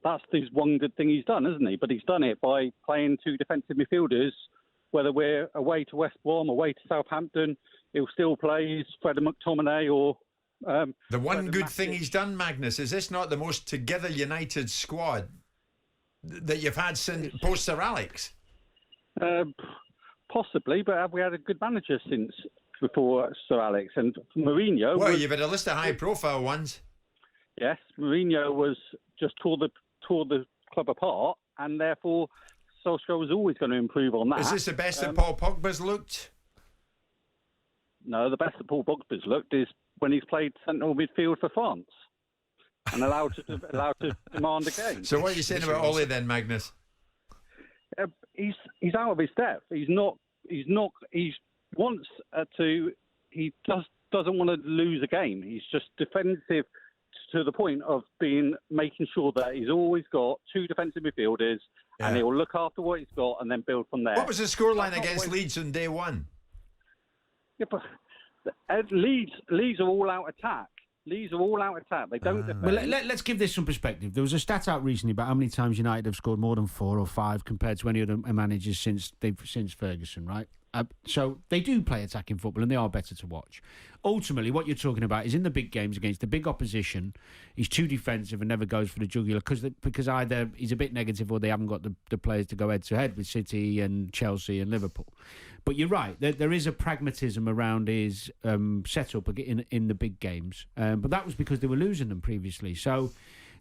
that's his one good thing he's done, isn't he? But he's done it by playing two defensive midfielders. Whether we're away to West Brom, away to Southampton, he'll still play his Fred McTominay or... the one good thing he's done, Magnus, is this not the most together united squad that you've had since post Sir Alex? Possibly, but have we had a good manager since before Sir Alex? And Mourinho... Well, you've had a list of high-profile ones. Yes, Mourinho was just tore the club apart, and therefore Solskjaer was always going to improve on that. Is this the best that Paul Pogba's looked? No, the best that Paul Pogba's looked is when he's played central midfield for France and allowed to demand a game. So what are you saying about Ole then, Magnus? He's out of his depth. He doesn't want to lose a game. He's just defensive to the point of making sure that he's always got two defensive midfielders, and he'll look after what he's got and then build from there. What was the scoreline against Leeds on day one? Yeah, but Leeds are all out attack. Leeds are all out attack. They don't defend. Well, let's give this some perspective. There was a stat out recently about how many times United have scored more than 4 or 5 compared to any other managers since Ferguson, right? So they do play attacking football and they are better to watch. Ultimately, what you're talking about is in the big games against the big opposition, he's too defensive and never goes for the jugular because either he's a bit negative or they haven't got the players to go head-to-head with City and Chelsea and Liverpool. But you're right, there is a pragmatism around his setup in the big games. But that was because they were losing them previously. So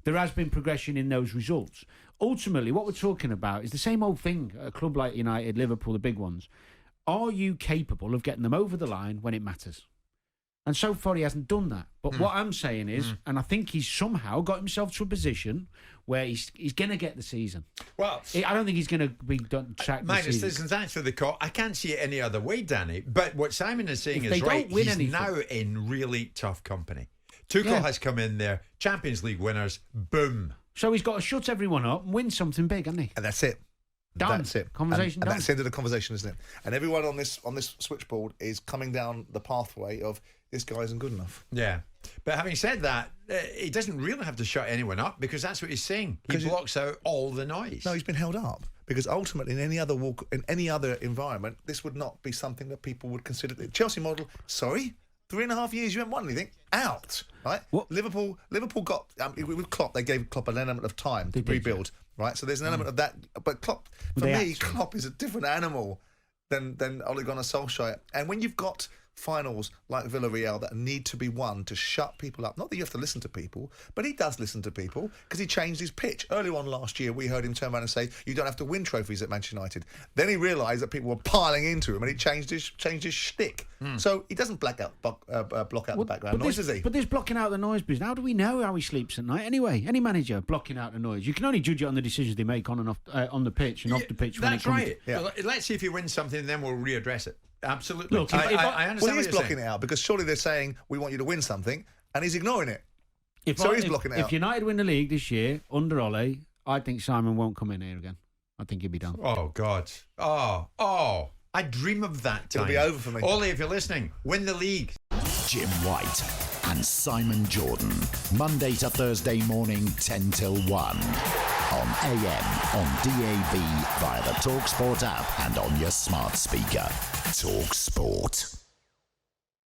there has been progression in those results. Ultimately, what we're talking about is the same old thing at a club like United, Liverpool, the big ones. Are you capable of getting them over the line when it matters? And so far, he hasn't done that. But what I'm saying is, and I think he's somehow got himself to a position where he's going to get the season. Well, I don't think he's going to be done. Magnus, listen, thanks for the call. I can't see it any other way, Danny. But what Simon is saying is right. He's now in really tough company. Tuchel has come in there, Champions League winners, boom. So he's got to shut everyone up and win something big, hasn't he? And that's it. Done. That's it. Conversation and done. that's the end of the conversation, isn't it? And everyone on this switchboard is coming down the pathway of this guy isn't good enough. Yeah. But having said that, he doesn't really have to shut anyone up because that's what he's saying. He blocks out all the noise. No, he's been held up because ultimately in any other environment, this would not be something that people would consider. The Chelsea model, 3.5 years you haven't won anything, out, right? What? Liverpool got, with Klopp, they gave Klopp an element of time to rebuild, right? So there's an element of that. But Klopp, Klopp is a different animal than Ole Gunnar Solskjaer. And when you've got finals like Villarreal that need to be won to shut people up, not that you have to listen to people, but he does listen to people because he changed his pitch. Earlier on last year, we heard him turn around and say, you don't have to win trophies at Manchester United. Then he realised that people were piling into him and he changed his shtick. So he doesn't block out the background noise, does he? But this blocking out the noise business, how do we know how he sleeps at night? Anyway, any manager blocking out the noise, you can only judge it on the decisions they make on and off on the pitch and off the pitch. That's right. Well, let's see if he wins something, then we'll readdress it. Absolutely. Look, I understand. Well, he's blocking it out because surely they're saying we want you to win something, and he's ignoring it. He's blocking it out. If United win the league this year under Ole, I think Simon won't come in here again. I think he'll be done. Oh God. Oh. I dream of that time. It'll be over for me. Ole, if you're listening, win the league. Jim White and Simon Jordan, Monday to Thursday morning, 10 till 1. On AM, on DAB, via the talkSPORT app and on your smart speaker. talkSPORT.